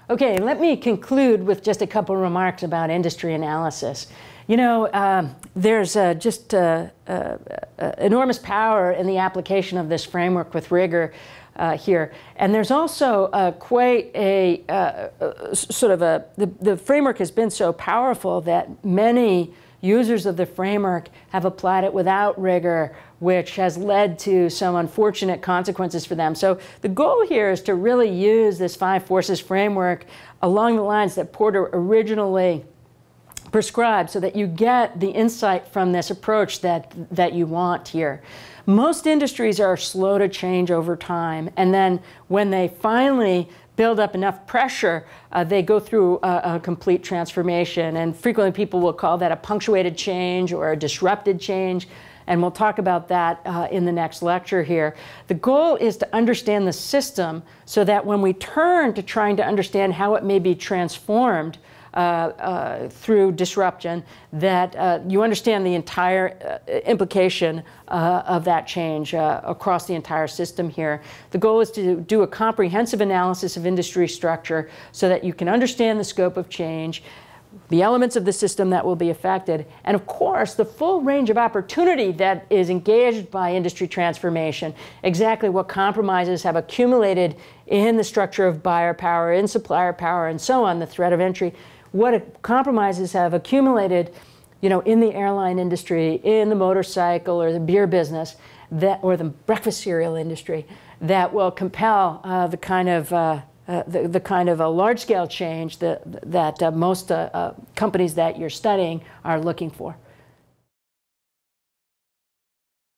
Okay, let me conclude with just a couple of remarks about industry analysis. You know, there's just enormous power in the application of this framework with rigor here. And there's also quite a the framework has been so powerful that many users of the framework have applied it without rigor, which has led to some unfortunate consequences for them. So the goal here is to really use this 5 forces framework along the lines that Porter originally prescribed, so that you get the insight from this approach that you want here. Most industries are slow to change over time, and then when they finally build up enough pressure, they go through a complete transformation. And frequently people will call that a punctuated change or a disrupted change. And we'll talk about that in the next lecture here. The goal is to understand the system so that when we turn to trying to understand how it may be transformed through disruption, that you understand the entire implication of that change across the entire system here. The goal is to do a comprehensive analysis of industry structure so that you can understand the scope of change, the elements of the system that will be affected, and of course the full range of opportunity that is engaged by industry transformation, exactly what compromises have accumulated in the structure of buyer power, in supplier power, and so on, the threat of entry, what compromises have accumulated, you know, in the airline industry, in the motorcycle or the beer business, that, or the breakfast cereal industry, that will compel the kind of a large-scale change that most companies that you're studying are looking for.